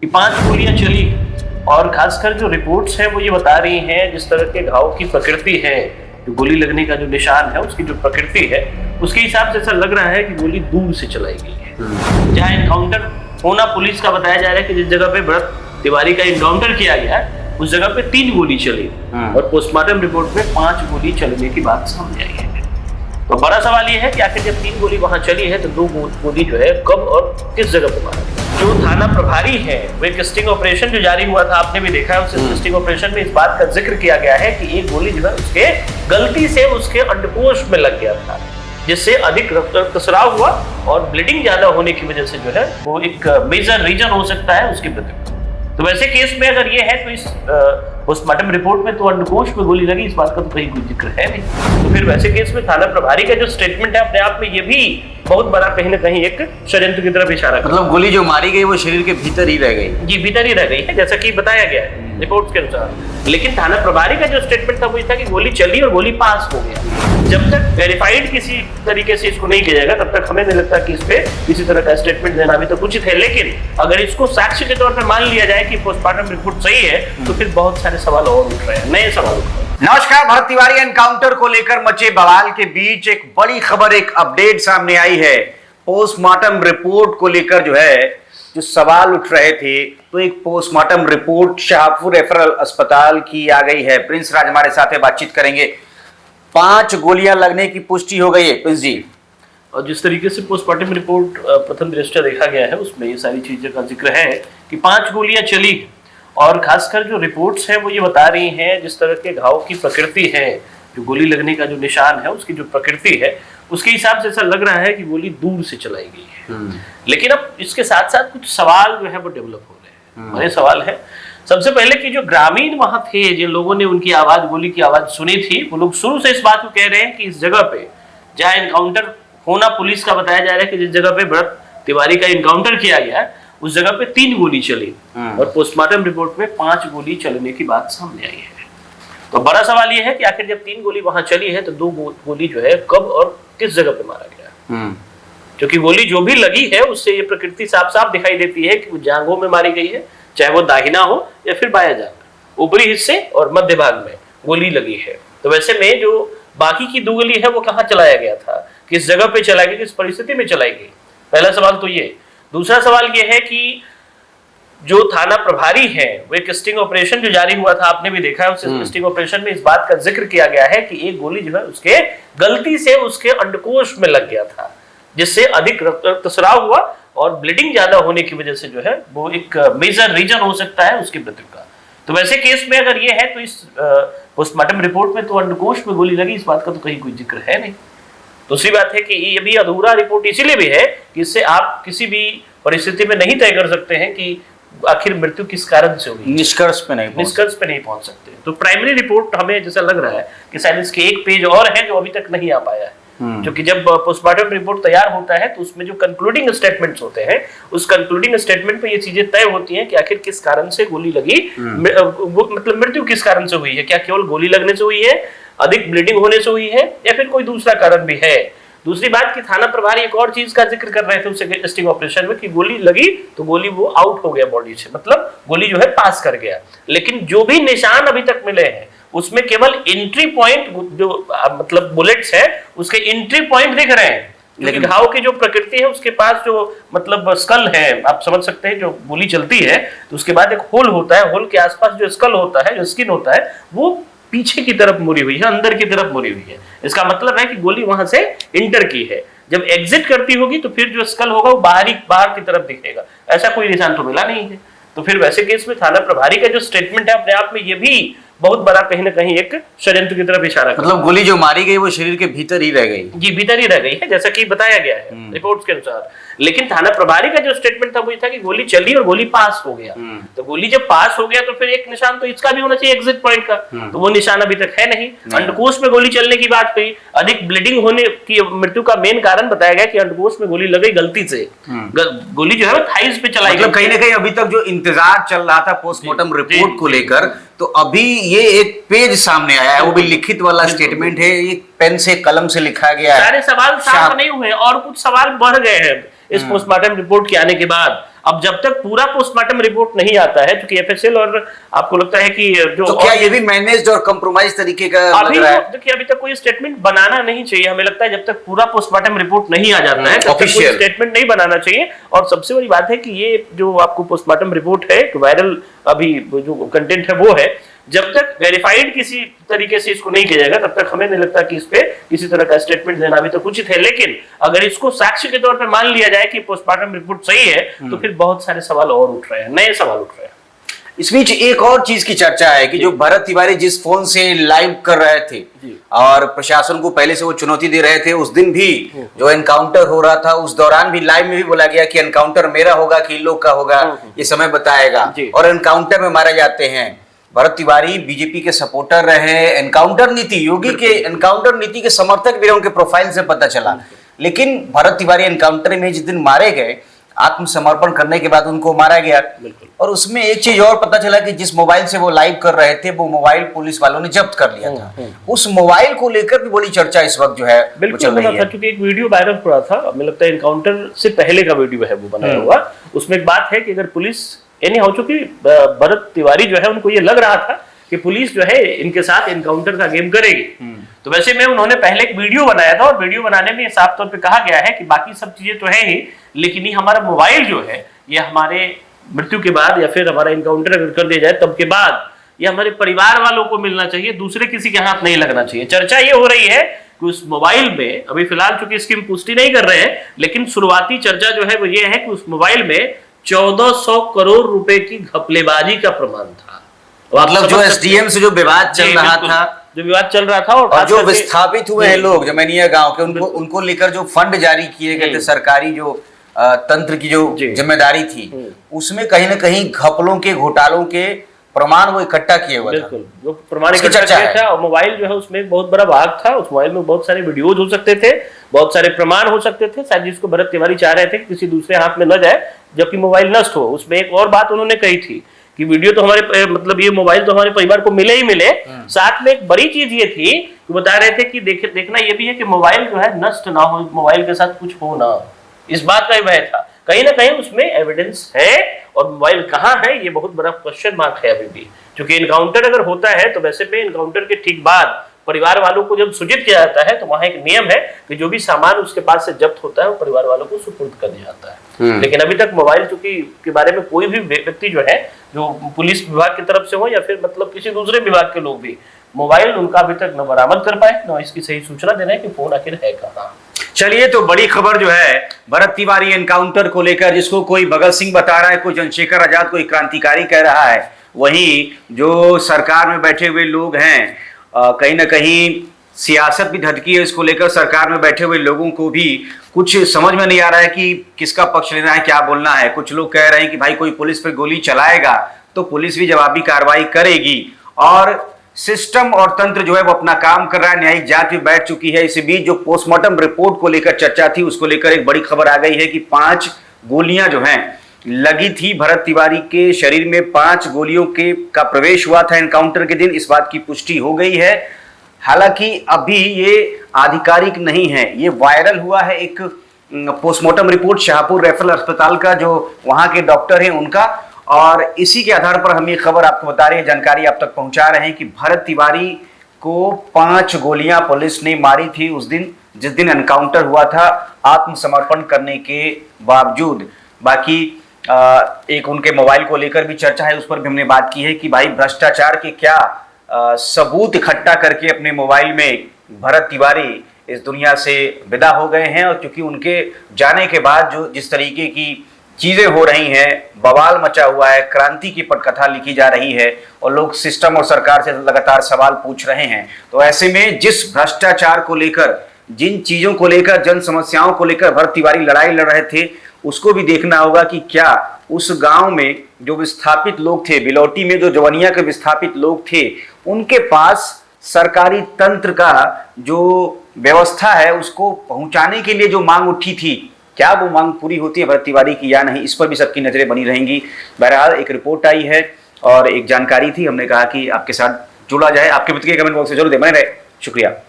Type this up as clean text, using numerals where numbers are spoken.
कि 5 गोलियां चली और खासकर जो रिपोर्ट्स हैं वो ये बता रही हैं जिस तरह के घाव की प्रकृति है, जो गोली लगने का जो निशान है उसकी जो प्रकृति है उसके हिसाब से ऐसा लग रहा है कि गोली दूर से चलाई गई है। जहाँ एनकाउंटर होना पुलिस का बताया जा रहा है कि जिस जगह पे भरत तिवारी का एनकाउंटर किया गया उस जगह पे 3 गोली चली और पोस्टमार्टम रिपोर्ट में 5 गोली चलने की बात सामने आई है। तो बड़ा सवाल ये है कि आखिर जब 3 गोली वहां चली है तो 2 गोली जो है कब और किस जगह पर मारा गया। जो थाना प्रभारी है वो एक स्टिंग ऑपरेशन जो जारी हुआ था, आपने भी देखा है, उस स्टिंग ऑपरेशन में इस बात का जिक्र किया गया है कि एक गोली जो है उसके गलती से उसके अंडकोश में लग गया था, जिससे अधिक रक्तस्राव हुआ और ब्लीडिंग ज्यादा होने की वजह से जो है वो एक मेजर रीजन हो सकता है उसकी मृत्यु। तो वैसे केस में अगर ये है तो इस पोस्टमार्टम रिपोर्ट में तो अंडकोश में गोली लगी, इस बात का तो कहीं कोई जिक्र है नहीं। तो फिर वैसे केस में थाना प्रभारी का जो स्टेटमेंट है अपने आप में ये भी बहुत बड़ा कहीं ना कहीं एक षड्यंत्र की तरफ इशारा करता है। मतलब गोली जो मारी गई वो शरीर के भीतर ही रह गई। जी, भीतर ही रह गई है जैसा कि बताया गया है रिपोर्ट्स के अनुसार। लेकिन थाना प्रभारी का जो स्टेटमेंट था वो था कि गोली चली और गोली पास हो गया। जब तक वेरीफाइड किसी तरीके से इसको नहीं किया जाएगा तब तक हमें नहीं लगता कि इस पे किसी तरह का स्टेटमेंट देना भी तो उचित है। लेकिन अगर इसको साक्ष्य के तौर पर मान लिया जाए कि पोस्टमार्टम रिपोर्ट सही है तो फिर बहुत सारे सवाल और उठ रहे हैं, नए सवाल उठ रहे हैं। नमस्कार, भरत तिवारी एनकाउंटर को लेकर मचे बवाल के बीच एक बड़ी खबर, एक अपडेट सामने आई है। पोस्टमार्टम रिपोर्ट को लेकर जो सवाल उठ रहे थे, तो एक पोस्टमार्टम रिपोर्ट शाहपुर रेफरल अस्पताल की आ गई है। प्रिंस राज हमारे साथ है, बातचीत करेंगे। 5 गोलियां लगने की पुष्टि हो गई है प्रिंस जी। और जिस तरीके से पोस्टमार्टम रिपोर्ट प्रथम दृष्टया देखा गया है उसमें ये सारी चीजों का जिक्र है कि 5 गोलियां चली और खासकर जो रिपोर्ट्स हैं वो ये बता रही हैं जिस तरह के घाव की प्रकृति है, जो गोली लगने का जो निशान है उसकी जो प्रकृति है उसके हिसाब से ऐसा लग रहा है कि गोली दूर से चलाई गई है। लेकिन अब इसके साथ साथ कुछ सवाल जो है वो डेवलप हो रहे हैं, बड़े सवाल है। सबसे पहले कि जो ग्रामीण वहां थे, जिन लोगों ने उनकी आवाज, गोली की आवाज सुनी थी, वो लोग शुरू से इस बात को कह रहे हैं कि इस जगह पे जहाँ एनकाउंटर होना पुलिस का बताया जा रहा है कि जिस जगह पे भरत तिवारी का एनकाउंटर किया गया उस जगह पे 3 गोली चली और पोस्टमार्टम रिपोर्ट में 5 गोली चलने की बात सामने आई है। तो बड़ा सवाल यह है कि आखिर जब 3 गोली वहां चली है तो 2 गोली जो है कब और किस जगह पे मारा गया। क्योंकि गोली जो भी लगी है उससे ये प्रकृति साफ साफ दिखाई देती है कि वो जांघों में मारी गई है, चाहे वो दाहिना हो या फिर बाया जांघ, ऊपरी हिस्से और मध्य भाग में गोली लगी है। तो वैसे में जो बाकी की 2 गोली है वो कहाँ चलाया गया था, किस जगह पे चलाई गई, किस परिस्थिति में चलाई गई, पहला सवाल तो ये। दूसरा सवाल ये है कि जो थाना प्रभारी है वो एक स्टिंग ऑपरेशन जो जारी हुआ था, आपने भी देखा है, उस स्टिंग ऑपरेशन में इस बात का जिक्र किया गया है कि एक गोली जो है उसके गलती से उसके अंडकोश में लग गया था, जिससे अधिक रक्तस्राव हुआ और ब्लीडिंग ज्यादा होने की वजह से जो है वो एक मेजर रीजन हो सकता है उसकी मृत्यु का। तो वैसे केस में अगर ये है तो इस पोस्टमार्टम रिपोर्ट में तो अंडकोश में गोली लगी, इस बात का तो कहीं कोई जिक्र है नहीं। दूसरी बात है कि ये भी अधूरा रिपोर्ट इसीलिए भी है कि इससे आप किसी भी परिस्थिति में नहीं तय कर सकते हैं कि आखिर मृत्यु किस कारण से हुई, निष्कर्ष पे नहीं पहुंच सकते। तो प्राइमरी रिपोर्ट हमें जैसा लग रहा है कि शायद इसके एक पेज और है जो अभी तक नहीं आ पाया है। क्योंकि जब पोस्टमार्टम रिपोर्ट तैयार होता है तो उसमें जो कंक्लूडिंग स्टेटमेंट्स होते हैं उस कंक्लूडिंग स्टेटमेंट पे ये चीजें तय होती हैं कि आखिर किस कारण से गोली लगी, मतलब मृत्यु किस कारण से हुई है, क्या केवल गोली लगने से हुई है, अधिक ब्लीडिंग होने से हुई है या फिर कोई दूसरा कारण भी है। दूसरी बात कि थाना प्रभारी एक और चीज का जिक्र कर रहे थे उस स्टिंग ऑपरेशन में कि गोली लगी तो गोली वो आउट हो गया बॉडी से, मतलब गोली जो है पास कर गया। लेकिन जो भी निशान अभी तक मिले हैं उसमें केवल एंट्री पॉइंट, जो मतलब बुलेट्स है उसके एंट्री पॉइंट दिख रहे हैं। लेकिन घाव की जो प्रकृति है उसके पास जो मतलब स्कल है, आप समझ सकते हैं, जो गोली चलती है तो उसके बाद एक होल होता है, होल के आसपास जो स्कल होता है, जो स्किन होता है, वो पीछे की तरफ मुड़ी हुई है, अंदर की तरफ मुड़ी हुई है। इसका मतलब है कि गोली वहां से इंटर की है, जब एग्जिट करती होगी तो फिर जो स्कल होगा वो बाहर की तरफ दिखेगा। ऐसा कोई निशान तो मिला नहीं है। तो फिर वैसे केस में थाना प्रभारी का जो स्टेटमेंट है अपने आप में ये भी बहुत बड़ा कहीं ना कहीं एक षड्यंत्र की तरफ इशारा करता है। मतलब गोली जो मारी गई वो शरीर के भीतर ही रह गई। जी, भीतर ही रह गई है जैसा कि बताया गया है रिपोर्ट्स के अनुसार। लेकिन थाना प्रभारी का जो स्टेटमेंट था वो था कि गोली चली और गोली पास हो गया। तो गोली जब पास हो गया तो फिर एक निशान तो इसका भी होना चाहिए एग्जिट पॉइंट का, तो वो निशान अभी तक है नहीं। अंडकोश में गोली चलने की बात कही, अधिक ब्लीडिंग होने की मृत्यु का मेन कारण बताया गया कि अंडकोश में गोली लगी गलती से, गोली जो है थाइस पे चलाई। मतलब कहीं ना कहीं अभी तक जो इंतजार चल रहा था पोस्टमार्टम रिपोर्ट को लेकर, तो अभी ये एक पेज सामने आया है, वो भी लिखित वाला स्टेटमेंट है, ये पेन से कलम से लिखा गया है। सारे सवाल साफ नहीं हुए और कुछ सवाल बढ़ गए हैं इस पोस्टमार्टम रिपोर्ट के आने के बाद। अब जब तक पूरा पोस्टमार्टम रिपोर्ट नहीं आता है, क्योंकि एफएसएल और आपको लगता है कि जो तो क्या ये भी मैनेज्ड और कंप्रोमाइज तरीके का अभी लग रहा है? देखिए, अभी तक कोई स्टेटमेंट बनाना नहीं चाहिए, हमें लगता है जब तक पूरा पोस्टमार्टम रिपोर्ट नहीं आ जाता है तब तक कोई स्टेटमेंट नहीं बनाना चाहिए। और सबसे बड़ी बात है कि ये जो आपको पोस्टमार्टम रिपोर्ट है, वायरल अभी जो कंटेंट है वो है, जब तक वेरीफाइड किसी तरीके से इसको नहीं किया जाएगा तब तक हमें नहीं लगता कि इस पे किसी तरह का स्टेटमेंट देना भी तो उचित है। लेकिन अगर इसको साक्ष्य के तौर पे मान लिया जाए कि पोस्टमार्टम रिपोर्ट सही है, तो फिर बहुत सारे सवाल और उठ रहे हैं, नए सवाल उठ रहे हैं। इस बीच एक और चीज की चर्चा है कि जो भरत तिवारी जिस फोन से लाइव कर रहे थे और प्रशासन को पहले से वो चुनौती दे रहे थे, उस दिन भी जो एनकाउंटर हो रहा था उस दौरान भी लाइव में भी बोला गया कि एनकाउंटर मेरा होगा कि इन लोग का होगा, ये समय बताएगा। और एनकाउंटर में मारे जाते हैं। भरत तिवारी बीजेपी के सपोर्टर रहे, एनकाउंटर नीति, योगी के एनकाउंटर नीति के समर्थक भी, उनके प्रोफाइल से पता चला। लेकिन भरत तिवारी एनकाउंटर में जिस दिन मारे गए, आत्मसमर्पण करने के बाद उनको मारा गया। और उसमें एक चीज और पता चला कि जिस मोबाइल से वो लाइव कर रहे थे वो मोबाइल पुलिस वालों ने जब्त कर लिया था। उस मोबाइल को लेकर भी बड़ी चर्चा इस वक्त जो है चल रही है। क्योंकि एक वीडियो वायरल हुआ था, हमें लगता है एनकाउंटर से पहले का वीडियो है वो बनाया हुआ। उसमें एक बात है कि अगर पुलिस यानी हो चुकी, भरत तिवारी जो है उनको ये लग रहा था कि पुलिस जो है इनके साथ एनकाउंटर का गेम करेगी। तो वैसे में उन्होंने पहले एक वीडियो बनाया था और वीडियो बनाने में साफ तौर पे कहा गया है कि बाकी सब चीजें तो है ही, लेकिन ये हमारा मोबाइल जो है ये हमारे मृत्यु के बाद या फिर हमारा एनकाउंटर अगर कर दिया जाए तब के बाद ये हमारे परिवार वालों को मिलना चाहिए, दूसरे किसी के हाथ नहीं लगना चाहिए। चर्चा ये हो रही है कि उस मोबाइल में, अभी फिलहाल चूंकि इसकी हम पुष्टि नहीं कर रहे हैं, लेकिन शुरुआती चर्चा जो है वो ये है कि उस मोबाइल में 1400 करोड़ रुपए की घपलेबाजी का प्रमाण था। मतलब जो एसडीएम से जो विवाद चल रहा था, और जो विस्थापित हुए हैं लोग जमैनिया गांव के, उनको लेकर जो फंड जारी किए गए थे, सरकारी जो तंत्र की जो जिम्मेदारी थी, उसमें कहीं ना कहीं घपलों के, घोटालों के प्रमाण वो इकट्ठा किए हुए थे। जो प्रमाण इकट्ठा किया था, और मोबाइल जो है उसमें एक बहुत बड़ा भाग था। उस मोबाइल में बहुत सारे वीडियोज हो सकते थे, बहुत सारे प्रमाण हो सकते थे, शायद जिसको भरत तिवारी चाह रहे थे कि किसी दूसरे हाथ में न जाए जबकि मोबाइल नष्ट हो। उसमें एक और बात उन्होंने कही थी कि वीडियो तो हमारे, मतलब ये मोबाइल तो हमारे परिवार को मिले ही मिले, साथ में एक बड़ी चीज ये थी कि बता रहे थे कि देखना ये भी है कि मोबाइल जो है नष्ट ना हो, मोबाइल के साथ कुछ हो ना, इस बात का ही भय था। कहीं ना कहीं उसमें एविडेंस है और मोबाइल कहाँ है ये बहुत बड़ा क्वेश्चन मार्क है अभी भी। क्योंकि इनकाउंटर अगर होता है तो वैसे में इनकाउंटर के ठीक बाद परिवार वालों को जब सूचित किया जाता है तो वहां एक नियम है कि जो भी सामान उसके पास से जब्त होता है वो परिवार वालों को सुपुर्द कर दिया जाता है। लेकिन अभी तक मोबाइल चूंकि के बारे में कोई भी व्यक्ति जो है, जो पुलिस विभाग की तरफ से हो या फिर मतलब किसी दूसरे विभाग के लोग भी, मोबाइल उनका अभी तक न बरामद कर पाए, न इसकी सही सूचना दे रहे हैं कि फोन आखिर है कहाँ। चलिए, तो बड़ी खबर जो है भरत तिवारी एनकाउंटर को लेकर, जिसको कोई भगत सिंह बता रहा है, कोई चंद्रशेखर आजाद, कोई क्रांतिकारी कह रहा है, वहीं जो सरकार में बैठे हुए लोग हैं, कहीं ना कहीं सियासत भी धधकी है इसको लेकर। सरकार में बैठे हुए लोगों को भी कुछ समझ में नहीं आ रहा है कि किसका पक्ष लेना है, क्या बोलना है। कुछ लोग कह रहे हैं कि भाई कोई पुलिस पे गोली चलाएगा तो पुलिस भी जवाबी कार्रवाई करेगी, और सिस्टम और तंत्र जो है वो अपना काम कर रहा है, न्यायिक जांच भी बैठ चुकी है। इसी बीच जो पोस्टमार्टम रिपोर्ट को लेकर चर्चा थी, उसको लेकर एक बड़ी खबर आ गई है कि 5 गोलियां जो हैं लगी थी भरत तिवारी के शरीर में, 5 गोलियों का प्रवेश हुआ था एनकाउंटर के दिन। इस बात की पुष्टि हो गई है। हालांकि अभी ये आधिकारिक नहीं है, ये वायरल हुआ है एक पोस्टमार्टम रिपोर्ट शाहपुर रेफरल अस्पताल का, जो वहां के डॉक्टर हैं उनका, और इसी के आधार पर हम ये खबर आपको बता रहे हैं, जानकारी आप तक पहुंचा रहे हैं कि भरत तिवारी को 5 गोलियां पुलिस ने मारी थी उस दिन, जिस दिन एनकाउंटर हुआ था, आत्मसमर्पण करने के बावजूद। बाकी एक उनके मोबाइल को लेकर भी चर्चा है, उस पर भी हमने बात की है कि भाई भ्रष्टाचार के क्या सबूत इकट्ठा करके अपने मोबाइल में भरत तिवारी इस दुनिया से विदा हो गए हैं। और क्योंकि उनके जाने के बाद जो जिस तरीके की चीजें हो रही हैं, बवाल मचा हुआ है, क्रांति की पटकथा लिखी जा रही है और लोग सिस्टम और सरकार से लगातार सवाल पूछ रहे हैं, तो ऐसे में जिस भ्रष्टाचार को लेकर, जिन चीजों को लेकर, जन समस्याओं को लेकर भरत तिवारी लड़ाई लड़ रहे थे, उसको भी देखना होगा कि क्या उस गांव में जो विस्थापित लोग थे, बिलौटी में जो जवनिया के विस्थापित लोग थे, उनके पास सरकारी तंत्र का जो व्यवस्था है उसको पहुंचाने के लिए जो मांग उठी थी, क्या वो मांग पूरी होती है भरत तिवारी की या नहीं, इस पर भी सबकी नजरें बनी रहेंगी। बहरहाल एक रिपोर्ट आई है और एक जानकारी थी, हमने कहा कि आपके साथ जुड़ा जाए। आपके प्रतिक्रिया कमेंट बॉक्स में जरूर दें। बने रहे, शुक्रिया।